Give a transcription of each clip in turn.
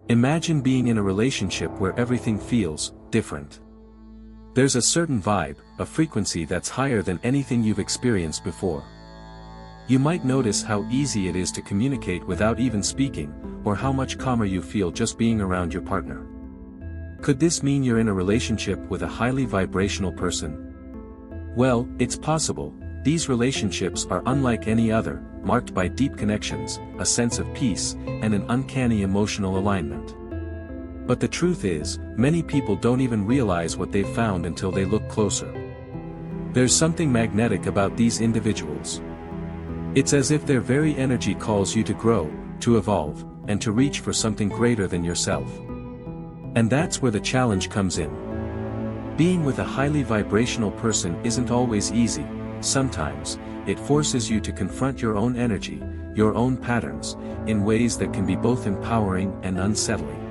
Imagine being in a relationship where everything feels different. There's a certain vibe, a frequency that's higher than anything you've experienced before. You might notice how easy it is to communicate without even speaking, or how much calmer you feel just being around your partner. Could this mean you're in a relationship with a highly vibrational person? Well, it's possible. These relationships are unlike any other, marked by deep connections, a sense of peace, and an uncanny emotional alignment. But the truth is, many people don't even realize what they've found until they look closer. There's something magnetic about these individuals. It's as if their very energy calls you to grow, to evolve, and to reach for something greater than yourself. And that's where the challenge comes in. Being with a highly vibrational person isn't always easy. Sometimes, it forces you to confront your own energy, your own patterns, in ways that can be both empowering and unsettling.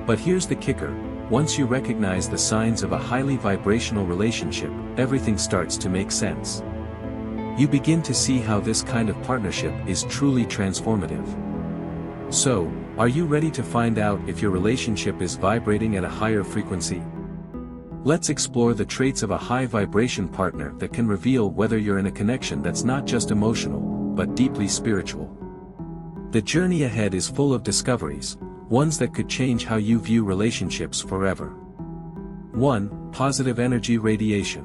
But here's the kicker: once you recognize the signs of a highly vibrational relationship, everything starts to make sense. You begin to see how this kind of partnership is truly transformative. So, are you ready to find out if your relationship is vibrating at a higher frequency? Let's explore the traits of a high vibration partner that can reveal whether you're in a connection that's not just emotional, but deeply spiritual. The journey ahead is full of discoveries, ones that could change how you view relationships forever. 1. Positive energy radiation.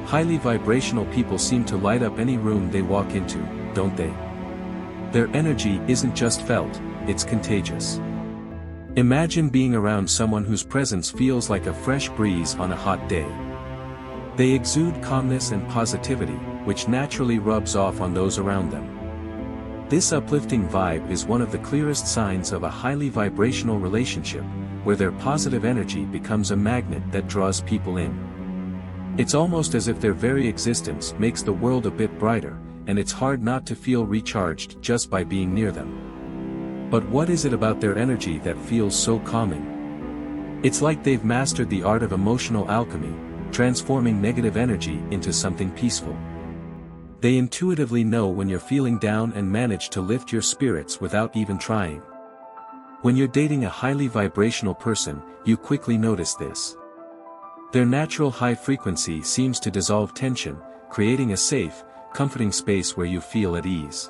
Highly vibrational people seem to light up any room they walk into, don't they? Their energy isn't just felt, it's contagious. Imagine being around someone whose presence feels like a fresh breeze on a hot day. They exude calmness and positivity, which naturally rubs off on those around them. This uplifting vibe is one of the clearest signs of a highly vibrational relationship, where their positive energy becomes a magnet that draws people in. It's almost as if their very existence makes the world a bit brighter, and it's hard not to feel recharged just by being near them. But what is it about their energy that feels so calming? It's like they've mastered the art of emotional alchemy, transforming negative energy into something peaceful. They intuitively know when you're feeling down and manage to lift your spirits without even trying. When you're dating a highly vibrational person, you quickly notice this. Their natural high frequency seems to dissolve tension, creating a safe, comforting space where you feel at ease.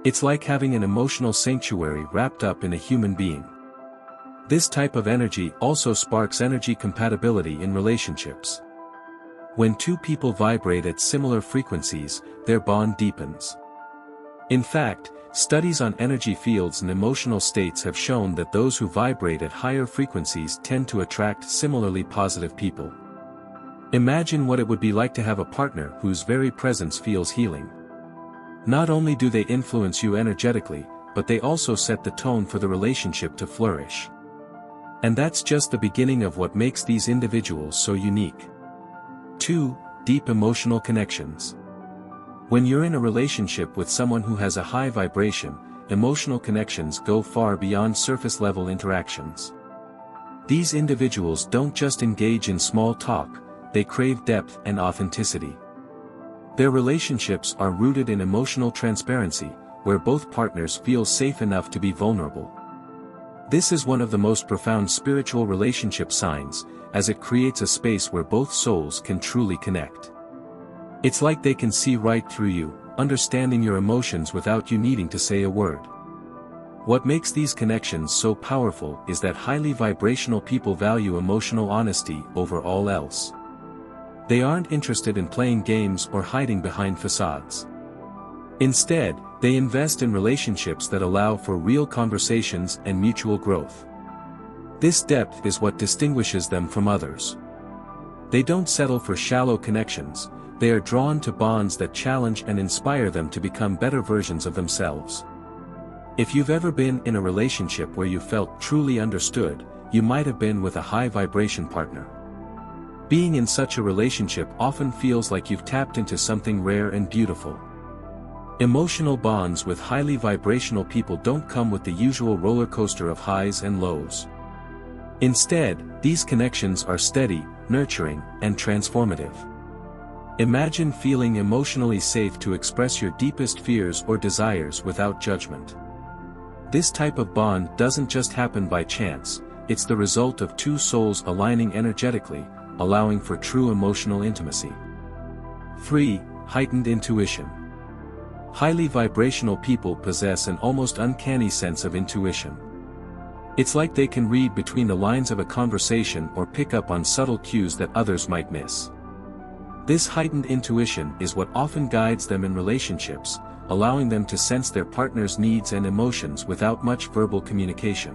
It's like having an emotional sanctuary wrapped up in a human being. This type of energy also sparks energy compatibility in relationships. When two people vibrate at similar frequencies, their bond deepens. In fact, studies on energy fields and emotional states have shown that those who vibrate at higher frequencies tend to attract similarly positive people. Imagine what it would be like to have a partner whose very presence feels healing. Not only do they influence you energetically, but they also set the tone for the relationship to flourish. And that's just the beginning of what makes these individuals so unique. 2. Deep emotional connections. When you're in a relationship with someone who has a high vibration, emotional connections go far beyond surface-level interactions. These individuals don't just engage in small talk, they crave depth and authenticity. Their relationships are rooted in emotional transparency, where both partners feel safe enough to be vulnerable. This is one of the most profound spiritual relationship signs, as it creates a space where both souls can truly connect. It's like they can see right through you, understanding your emotions without you needing to say a word. What makes these connections so powerful is that highly vibrational people value emotional honesty over all else. They aren't interested in playing games or hiding behind facades. Instead, they invest in relationships that allow for real conversations and mutual growth. This depth is what distinguishes them from others. They don't settle for shallow connections, they are drawn to bonds that challenge and inspire them to become better versions of themselves. If you've ever been in a relationship where you felt truly understood, you might have been with a high vibration partner. Being in such a relationship often feels like you've tapped into something rare and beautiful. Emotional bonds with highly vibrational people don't come with the usual roller coaster of highs and lows. Instead, these connections are steady, nurturing, and transformative. Imagine feeling emotionally safe to express your deepest fears or desires without judgment. This type of bond doesn't just happen by chance, it's the result of two souls aligning energetically, allowing for true emotional intimacy. 3. Heightened intuition. Highly vibrational people possess an almost uncanny sense of intuition. It's like they can read between the lines of a conversation or pick up on subtle cues that others might miss. This heightened intuition is what often guides them in relationships, allowing them to sense their partner's needs and emotions without much verbal communication.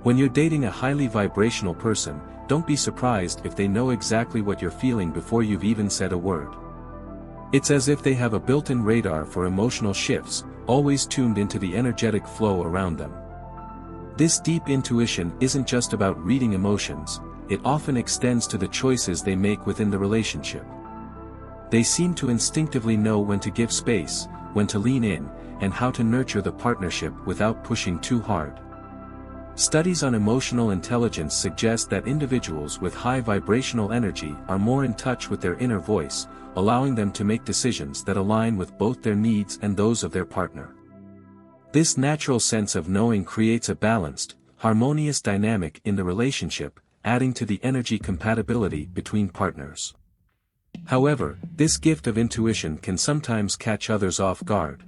When you're dating a highly vibrational person, don't be surprised if they know exactly what you're feeling before you've even said a word. It's as if they have a built-in radar for emotional shifts, always tuned into the energetic flow around them. This deep intuition isn't just about reading emotions, it often extends to the choices they make within the relationship. They seem to instinctively know when to give space, when to lean in, and how to nurture the partnership without pushing too hard. Studies on emotional intelligence suggest that individuals with high vibrational energy are more in touch with their inner voice, allowing them to make decisions that align with both their needs and those of their partner. This natural sense of knowing creates a balanced, harmonious dynamic in the relationship, adding to the energy compatibility between partners. However, this gift of intuition can sometimes catch others off guard.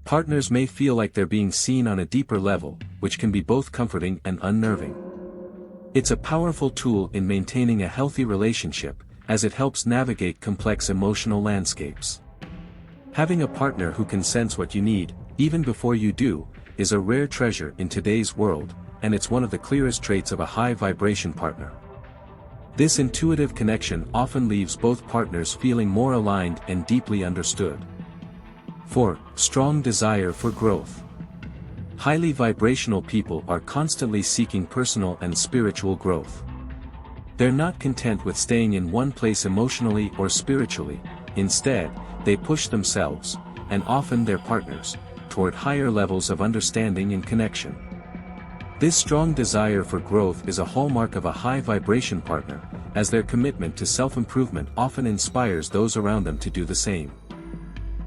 Partners may feel like they're being seen on a deeper level, which can be both comforting and unnerving. It's a powerful tool in maintaining a healthy relationship, as it helps navigate complex emotional landscapes. Having a partner who can sense what you need, even before you do, is a rare treasure in today's world, and it's one of the clearest traits of a high-vibration partner. This intuitive connection often leaves both partners feeling more aligned and deeply understood. 4. Strong desire for growth. Highly vibrational people are constantly seeking personal and spiritual growth. They're not content with staying in one place emotionally or spiritually, instead, they push themselves, and often their partners, toward higher levels of understanding and connection. This strong desire for growth is a hallmark of a high-vibration partner, as their commitment to self-improvement often inspires those around them to do the same.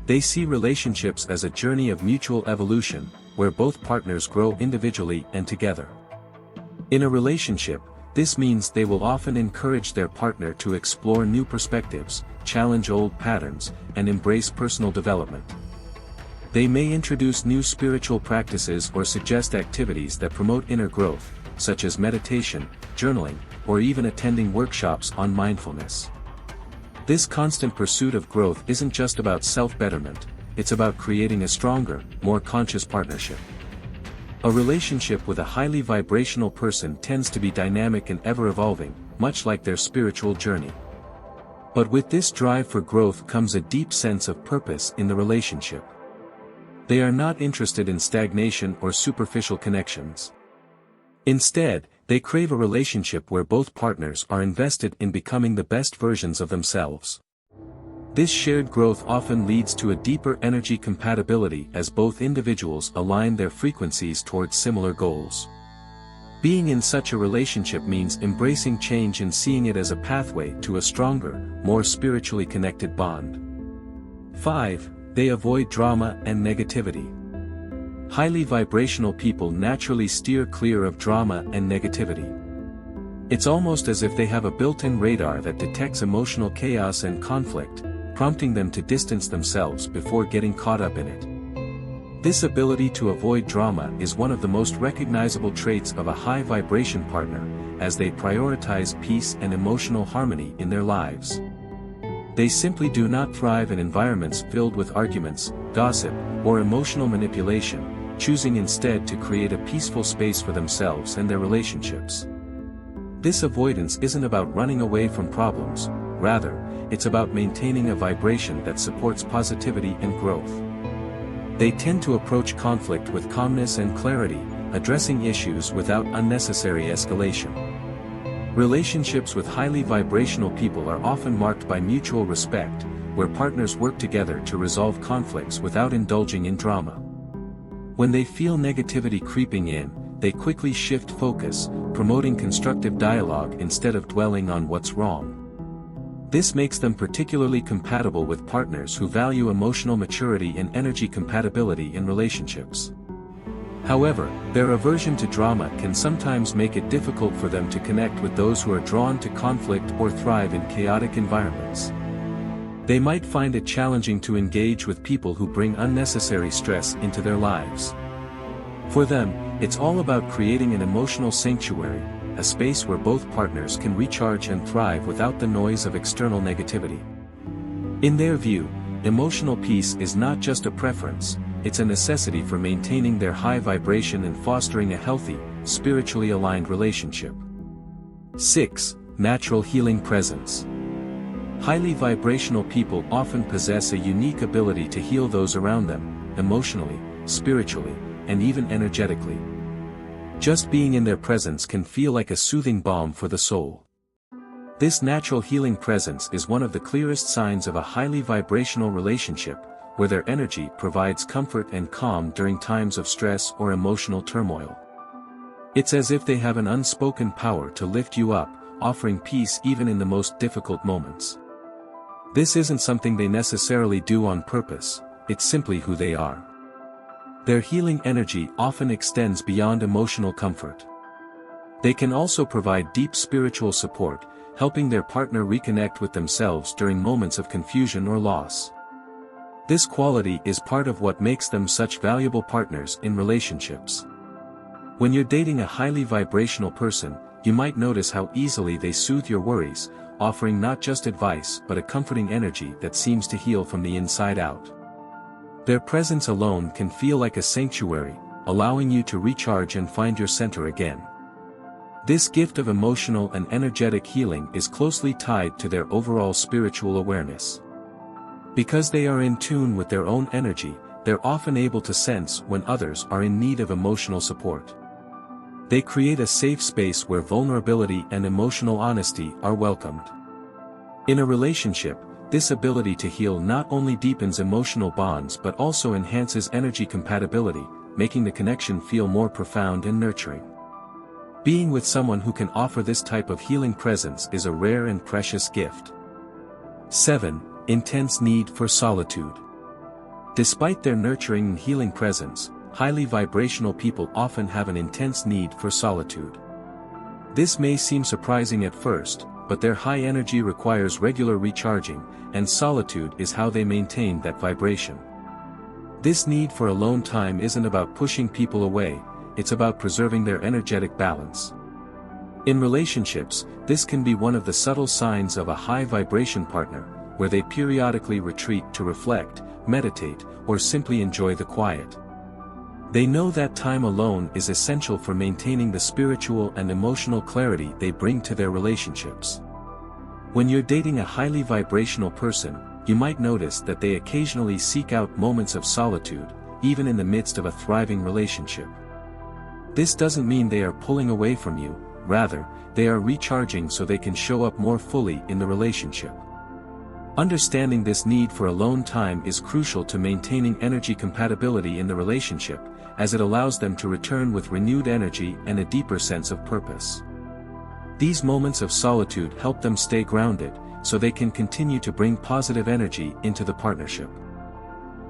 They see relationships as a journey of mutual evolution, where both partners grow individually and together. In a relationship, this means they will often encourage their partner to explore new perspectives, challenge old patterns, and embrace personal development. They may introduce new spiritual practices or suggest activities that promote inner growth, such as meditation, journaling, or even attending workshops on mindfulness. This constant pursuit of growth isn't just about self-betterment, it's about creating a stronger, more conscious partnership. A relationship with a highly vibrational person tends to be dynamic and ever-evolving, much like their spiritual journey. But with this drive for growth comes a deep sense of purpose in the relationship. They are not interested in stagnation or superficial connections. Instead, they crave a relationship where both partners are invested in becoming the best versions of themselves. This shared growth often leads to a deeper energy compatibility as both individuals align their frequencies towards similar goals. Being in such a relationship means embracing change and seeing it as a pathway to a stronger, more spiritually connected bond. 5. They avoid drama and negativity. Highly vibrational people naturally steer clear of drama and negativity. It's almost as if they have a built-in radar that detects emotional chaos and conflict, prompting them to distance themselves before getting caught up in it. This ability to avoid drama is one of the most recognizable traits of a high-vibration partner, as they prioritize peace and emotional harmony in their lives. They simply do not thrive in environments filled with arguments, gossip, or emotional manipulation, choosing instead to create a peaceful space for themselves and their relationships. This avoidance isn't about running away from problems, rather, it's about maintaining a vibration that supports positivity and growth. They tend to approach conflict with calmness and clarity, addressing issues without unnecessary escalation. Relationships with highly vibrational people are often marked by mutual respect, where partners work together to resolve conflicts without indulging in drama. When they feel negativity creeping in, they quickly shift focus, promoting constructive dialogue instead of dwelling on what's wrong. This makes them particularly compatible with partners who value emotional maturity and energy compatibility in relationships. However, their aversion to drama can sometimes make it difficult for them to connect with those who are drawn to conflict or thrive in chaotic environments. They might find it challenging to engage with people who bring unnecessary stress into their lives. For them, it's all about creating an emotional sanctuary, a space where both partners can recharge and thrive without the noise of external negativity. In their view, emotional peace is not just a preference, it's a necessity for maintaining their high vibration and fostering a healthy, spiritually aligned relationship. 6. Natural healing presence. Highly vibrational people often possess a unique ability to heal those around them, emotionally, spiritually, and even energetically. Just being in their presence can feel like a soothing balm for the soul. This natural healing presence is one of the clearest signs of a highly vibrational relationship, where their energy provides comfort and calm during times of stress or emotional turmoil. It's as if they have an unspoken power to lift you up, offering peace even in the most difficult moments. This isn't something they necessarily do on purpose, it's simply who they are. Their healing energy often extends beyond emotional comfort. They can also provide deep spiritual support, helping their partner reconnect with themselves during moments of confusion or loss. This quality is part of what makes them such valuable partners in relationships. When you're dating a highly vibrational person, you might notice how easily they soothe your worries, offering not just advice but a comforting energy that seems to heal from the inside out. Their presence alone can feel like a sanctuary, allowing you to recharge and find your center again. This gift of emotional and energetic healing is closely tied to their overall spiritual awareness. Because they are in tune with their own energy, they're often able to sense when others are in need of emotional support. They create a safe space where vulnerability and emotional honesty are welcomed. In a relationship, this ability to heal not only deepens emotional bonds but also enhances energy compatibility, making the connection feel more profound and nurturing. Being with someone who can offer this type of healing presence is a rare and precious gift. 7. Intense need for solitude. Despite their nurturing and healing presence, highly vibrational people often have an intense need for solitude. This may seem surprising at first, but their high energy requires regular recharging, and solitude is how they maintain that vibration. This need for alone time isn't about pushing people away, it's about preserving their energetic balance. In relationships, this can be one of the subtle signs of a high vibration partner, where they periodically retreat to reflect, meditate, or simply enjoy the quiet. They know that time alone is essential for maintaining the spiritual and emotional clarity they bring to their relationships. When you're dating a highly vibrational person, you might notice that they occasionally seek out moments of solitude, even in the midst of a thriving relationship. This doesn't mean they are pulling away from you, rather, they are recharging so they can show up more fully in the relationship. Understanding this need for alone time is crucial to maintaining energy compatibility in the relationship, as it allows them to return with renewed energy and a deeper sense of purpose. These moments of solitude help them stay grounded, so they can continue to bring positive energy into the partnership.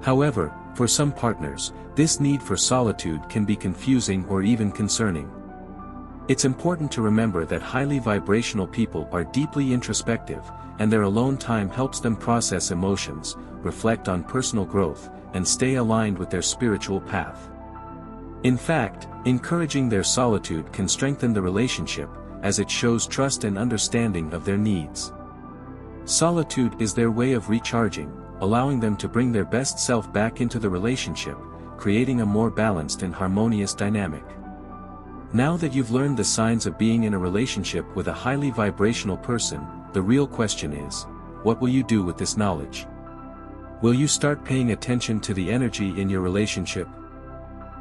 However, for some partners, this need for solitude can be confusing or even concerning. It's important to remember that highly vibrational people are deeply introspective, and their alone time helps them process emotions, reflect on personal growth, and stay aligned with their spiritual path. In fact, encouraging their solitude can strengthen the relationship, as it shows trust and understanding of their needs. Solitude is their way of recharging, allowing them to bring their best self back into the relationship, creating a more balanced and harmonious dynamic. Now that you've learned the signs of being in a relationship with a highly vibrational person, the real question is, what will you do with this knowledge? Will you start paying attention to the energy in your relationship?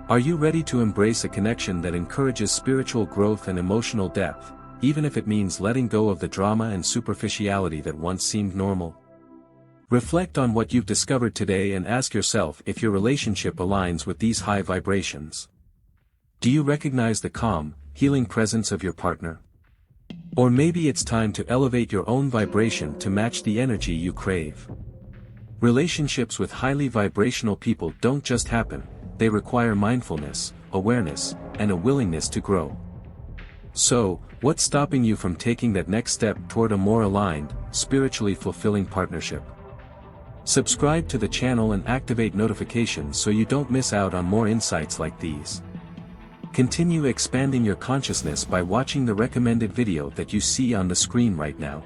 Are you ready to embrace a connection that encourages spiritual growth and emotional depth, even if it means letting go of the drama and superficiality that once seemed normal? Reflect on what you've discovered today and ask yourself if your relationship aligns with these high vibrations. Do you recognize the calm, healing presence of your partner? Or maybe it's time to elevate your own vibration to match the energy you crave. Relationships with highly vibrational people don't just happen, they require mindfulness, awareness, and a willingness to grow. So, what's stopping you from taking that next step toward a more aligned, spiritually fulfilling partnership? Subscribe to the channel and activate notifications so you don't miss out on more insights like these. Continue expanding your consciousness by watching the recommended video that you see on the screen right now.